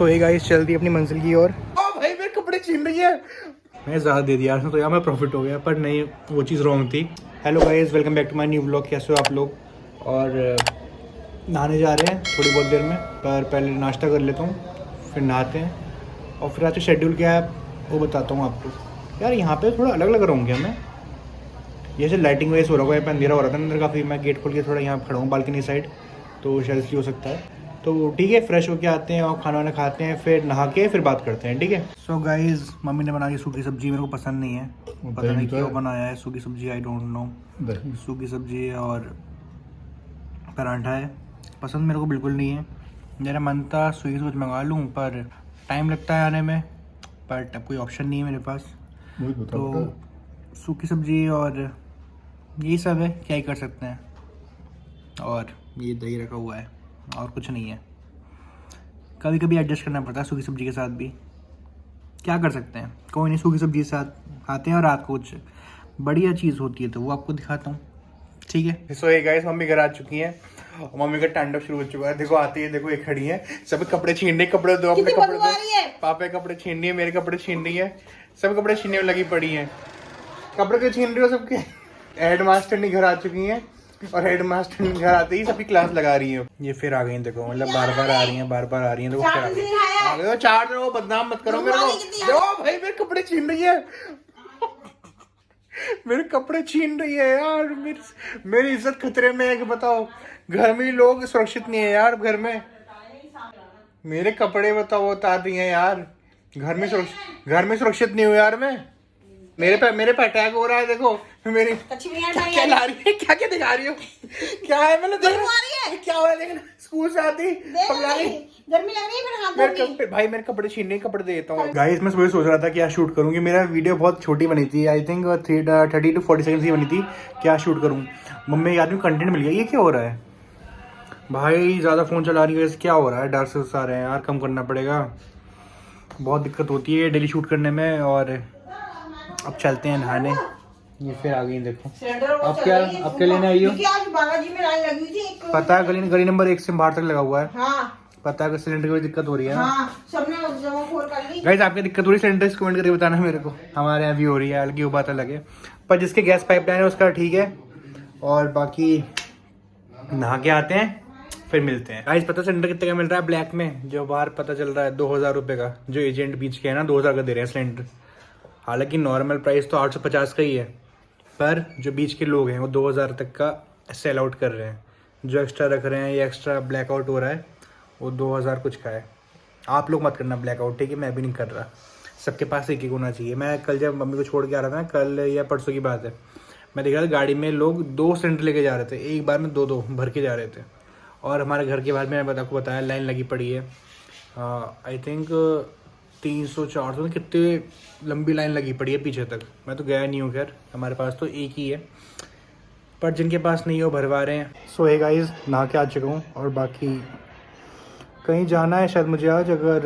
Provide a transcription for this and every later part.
सो ये गाइस चलती है अपनी मंजिल की ओर। भाई मेरे कपड़े छीन रही है। मैं ज़्यादा दे दिया तो यार मैं प्रॉफिट हो गया, पर नहीं वो चीज़ रॉन्ग थी। Hello guys, welcome back to my new vlog. कैसे हो आप लोग? और नहाने जा रहे हैं थोड़ी बहुत देर में, पर पहले नाश्ता कर लेता हूँ, फिर नहाते हैं और फिर आज शेड्यूल क्या है वो बताता हूँ आपको। यार यहाँ पे थोड़ा अलग अलग रहूँ क्या मैं? जैसे लाइटिंग वाइज हो रहा है, अंधेरा हो रहा था अंदर काफ़ी। मैं गेट खोल के थोड़ा यहाँ खड़ा हूँ बालकनी साइड, तो शायद इसलिए हो सकता है। तो ठीक है, फ्रेश होके आते हैं और खाना वाना खाते हैं, फिर नहा के फिर बात करते हैं, ठीक है। सो गाइज, मम्मी ने बनाई सूखी सब्जी, मेरे को पसंद नहीं है, पता नहीं क्यों बनाया है सूखी सब्जी, आई डोंट नो। सूखी सब्जी और पराठा है, पसंद मेरे को बिल्कुल नहीं है। मेरा मन था स्विगी से कुछ मंगा लूँ, पर टाइम लगता है आने में, बट अब कोई ऑप्शन नहीं है मेरे पास। तो सूखी सब्जी और यही सब है, क्या ही कर सकते हैं। और ये दही रखा हुआ है और कुछ नहीं है। कभी कभी एडजस्ट करना पड़ता है सूखी सब्जी के साथ भी, क्या कर सकते हैं। कोई नहीं, सूखी सब्जी के साथ खाते हैं और रात को कुछ बढ़िया चीज़ होती है तो वो आपको दिखाता हूँ, ठीक है। सो ये गाइस, मम्मी घर आ चुकी हैं और मम्मी का तांडव शुरू हो चुका है। देखो आती है, देखो ये खड़ी है, सब कपड़े छीन रही, कपड़े दो अपने, कपड़े दो, पापा के कपड़े छीन रही है, मेरे कपड़े छीन रही है, सब कपड़े छीनने में लगी पड़ी है। कपड़े क्यों छीन रही हो सबके? हेड मास्टर नहीं घर आ चुकी हैं और हेड मास्टर घर आते ही सबकी क्लास लगा रही है। ये फिर आ गई, देखो मतलब बार बार आ रही हैं, बार बार आ रही हैं। देखो फिर आ गई, चार दो, बदनाम मत करो मेरे को। भाई मेरे कपड़े छीन रही है, मेरे कपड़े छीन रही है यार, मेरी इज्जत खतरे में है कि बताओ। घर में लोग सुरक्षित नहीं है यार, घर में मेरे कपड़े बताओ बता दी हैं यार। घर में सुरक्षित नहीं हूँ यार मैं। मेरे पे अटैक हो रहा है, देखो मेरी क्या ला रही है, क्या क्या दिखा रही हो, क्या है मतलब क्या हो रहा है, देखना स्कूल से आती गर्मी लग रही है, भाई मेरे कपड़े छीनने, कपड़े दे देता हूँ। गाइस मैं सुबह सोच रहा था क्या शूट करूँ, मेरा वीडियो बहुत छोटी बनी थी, आई थिंक 30 to 40 सेकंड की बनी थी। क्या शूट करूँ, मम्मी याद में कंटेंट मिल गया। ये क्या हो रहा है भाई, ज़्यादा फ़ोन चला रही है, क्या हो रहा है? डार्क सर्कल्स आ रहे हैं यार, कम करना पड़ेगा, बहुत दिक्कत होती है डेली शूट करने में। और अब चलते हैं नहाने। ये फिर आ गई, देखो अब क्या लेने आई हो? बालाजी में लाइन लगी हुई थी, पता है गली नंबर 1 से बाहर तक लगा हुआ है। हाँ। पता है सिलेंडर की दिक्कत हो रही है। हाँ, सबने जमा खोल कर ली। गाइस आपकी दिक्कत हो रही है सिलेंडर, इसको कमेंट करके बताना मेरे को। हमारे यहाँ भी हो रही है, अलग ही बात अलग है, पर जिसके गैस पाइपलाइन है उसका ठीक है। और बाकी नहा के आते हैं फिर मिलते हैं। गाइस पता सिलेंडर कितने का मिल रहा है ब्लैक में? जो बाहर पता चल रहा है 2000 रुपये का, जो एजेंट बीच के है ना 2000 का दे रहे हैं सिलेंडर। हालांकि नॉर्मल प्राइस तो 850 का ही है, पर जो बीच के लोग हैं वो 2000 तक का सेल आउट कर रहे हैं। जो एक्स्ट्रा रख रहे हैं या एक्स्ट्रा ब्लैकआउट हो रहा है वो 2000 कुछ का है। आप लोग मत करना ब्लैकआउट, ठीक है? मैं भी नहीं कर रहा, सबके पास एक एक होना चाहिए। मैं कल जब मम्मी को छोड़ के आ रहा था ना, कल या परसों की बात है, मैं देख रहा था गाड़ी में लोग 2 सिलेंडर लेके जा रहे थे, एक बार में 2 भर के जा रहे थे। और हमारे घर के बाद मैंने आपको बताया लाइन लगी पड़ी है, आई थिंक 300-400 कितने लंबी लाइन लगी पड़ी है पीछे तक। मैं तो गया नहीं हूँ, खैर हमारे पास तो एक ही है, पर जिनके पास नहीं है वो भरवा रहे हैं। सो हे गाइस, नहा के आ चुका हूँ और बाकी कहीं जाना है शायद मुझे आज। अगर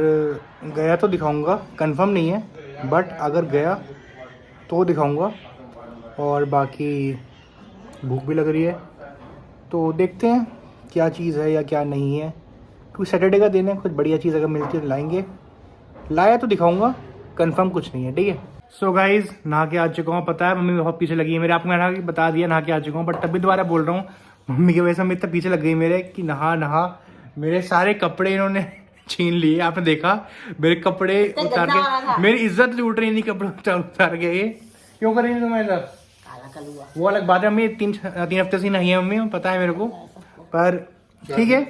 गया तो दिखाऊंगा, कंफर्म नहीं है, बट अगर गया तो दिखाऊंगा। और बाकी भूख भी लग रही है, तो देखते हैं क्या चीज़ है या क्या नहीं है, क्योंकि सैटरडे का दिन है, कुछ बढ़िया चीज़ अगर मिलती है तो लाएंगे, लाया तो दिखाऊंगा, कंफर्म कुछ नहीं है, ठीक है। सो गाइज नहा के आ चुका हूँ, पता है मम्मी बहुत पीछे लगी है मेरे, आपको मैंने बता दिया नहा के आ चुका हूँ, बट तब भी दोबारा बोल रहा हूँ, मम्मी की वजह से मैं इतना पीछे लग गई मेरे कि नहा मेरे सारे कपड़े इन्होंने छीन लिए। आपने देखा मेरे कपड़े उतार के, मेरी इज्जत लूट रही, नहीं कपड़े उतार के। ये क्यों कर रही है तुम्हारे साथ? वो अलग बात है, मम्मी 3 हफ्ते से नहीं है मम्मी, पता है मेरे को, पर ठीक है।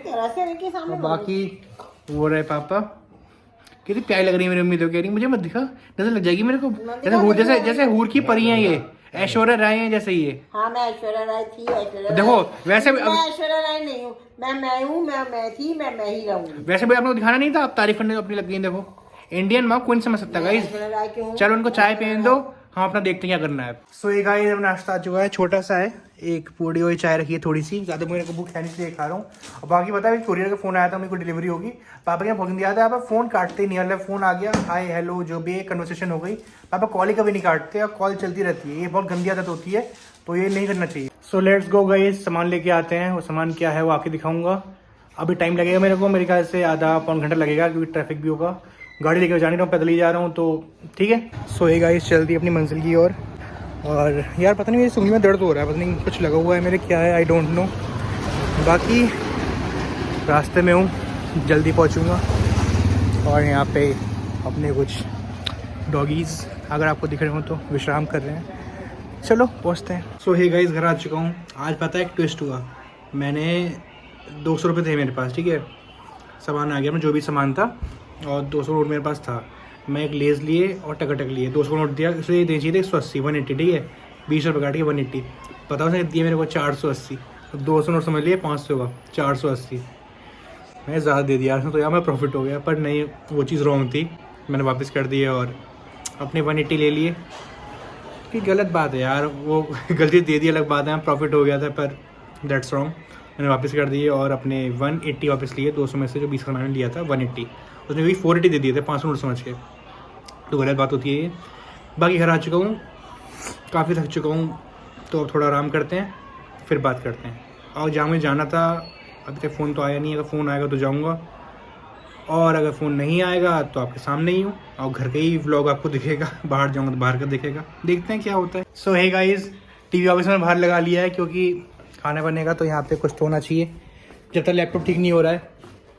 बाकी वो रहे पापा, कितनी प्यारी लग रही है मेरी मम्मी, तो कह रही मुझे मत दिखा, नजर लग जाएगी मेरे को, जैसे हूर की परी हैं ये, ऐश्वर्या राय हैं जैसे ये। हाँ मैं ऐश्वर्या राय थी, देखो वैसे मैं ऐश्वर्या राय नहीं हूँ, मैं हूँ, मैं ही रहूँगी। वैसे भी आप लोग दिखाना नहीं था, आप तारीफ करने अपनी लग गई। देखो इंडियन माँ कोई नहीं समझ सकता गाइस। चलो उनको चाय पीने दो, हम अपना देखते हैं क्या करना है। सो ये गाइस अब नाश्ता आ चुका है, छोटा सा है, एक पूड़ी और चाय रखी है थोड़ी सी, ज़्यादा मेरे को भूख है नहीं इसलिए खा रहा हूँ। और बाकी पता है कोरियर का फोन आया था, मेरे को डिलीवरी होगी, पापा के भोजन दिया था। आप फोन काटते नहीं, मतलब फोन आ गया, हाय हेलो जो भी कन्वर्सेशन हो गई, पापा कॉल ही कभी नहीं काटते, और कॉल चलती रहती है, ये बहुत गंदी आदत होती है, तो ये नहीं करना चाहिए। सो लेट्स गो गाइस, सामान लेके आते हैं, वो सामान क्या है वो आके दिखाऊंगा। अभी टाइम लगेगा मेरे को, मेरे ख्याल से आधा पौन घंटा लगेगा क्योंकि ट्रैफिक भी होगा। गाड़ी लेकर जा नहीं रहा हूँ, पैदल ही जा रहा हूँ, तो ठीक है। सो ये गाइस चलती अपनी मंजिल की ओर। और यार पता नहीं मेरी सुंगली में दर्द हो रहा है, पता नहीं कुछ लगा हुआ है मेरे, क्या है आई डोंट नो। बाकी रास्ते में हूँ, जल्दी पहुँचूँगा। और यहाँ पे अपने कुछ डॉगीज़ अगर आपको दिख रहे हो तो विश्राम कर रहे हैं। चलो पहुँचते हैं। सो हे गाइस घर आ चुका हूँ। आज पता है एक ट्विस्ट हुआ, मैंने 200 रुपये थे मेरे पास, ठीक है, सामान आ गया, मैं जो भी सामान था, और 200 नोट मेरे पास था। मैं एक लेज़ लिए और टकाटक लिए, 200 नोट दिया, इसलिए देनी चाहिए थे 180, 180, ठीक है, 20 रुपये काट के 180। पता उसने दिए मेरे को 480, तो 200 नोट समझ लिए 500 का, 480 मैं ज़्यादा दे दिया उसने, तो यार मैं प्रॉफिट हो गया। पर नहीं, वो चीज़ रॉन्ग थी, मैंने वापस कर दिए और अपने 180 ले लिए। कि गलत बात है यार, वो गलती दे दी अलग बात है, प्रॉफिट हो गया था, पर दैट्स रॉन्ग। मैंने वापस कर दिए और अपने 180 वापस लिए, 200 में से जो 20 का मैंने लिया था 180, उसने वही 480 दे दिए थे, 500 नोट समझ के, तो गलत बात होती है ये। बाकी घर आ चुका हूँ, काफ़ी थक चुका हूँ, तो अब थोड़ा आराम करते हैं, फिर बात करते हैं। और जहाँ मुझे जाना था अभी तक फ़ोन तो आया नहीं है, अगर फ़ोन आएगा तो जाऊँगा, और अगर फ़ोन नहीं आएगा तो आपके सामने ही हूँ, और घर का ही व्लॉग आपको दिखेगा, बाहर जाऊँगा तो बाहर का दिखेगा, देखते हैं क्या होता है। सो हे गाइस, टीवी ऑफिस में बाहर लगा लिया है क्योंकि खाना बनेगा, तो यहाँ पे कुछ तो होना चाहिए। जब तक लैपटॉप ठीक नहीं हो रहा है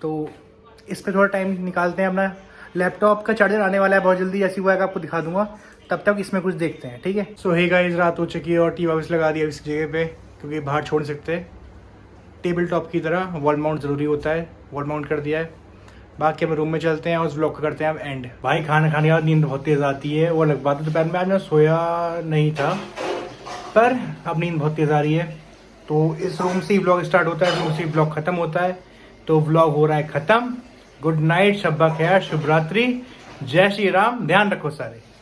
तो इस पर थोड़ा टाइम निकालते हैं अपना। लैपटॉप का चार्जर आने वाला है बहुत जल्दी, जैसी हुआ है आपको दिखा दूंगा, तब तक इसमें कुछ देखते हैं, ठीक है। सो हे गाइस, रात हो चुकी है और टीवी ऑफिस लगा दिया इस जगह पे, क्योंकि बाहर छोड़ नहीं सकते। टेबल टॉप की तरह वॉल माउंट ज़रूरी होता है, वॉल माउंट कर दिया है। बाकी हम रूम में चलते हैं और उस ब्लॉग को करते हैं अब एंड। भाई खाना खाने के बाद नींद बहुत तेज़ आती है, वो अलग बात है। दोपहर में आज मैं सोया नहीं था, पर अब नींद बहुत तेज़ आ रही है। तो इस रूम से ही ब्लॉग स्टार्ट होता है, इस रूम से ही ब्लॉग ख़त्म होता है, तो ब्लॉग हो रहा है ख़त्म। गुड नाइट, शब्बा खैर, शुभ रात्रि, जय श्री राम, ध्यान रखो सारे।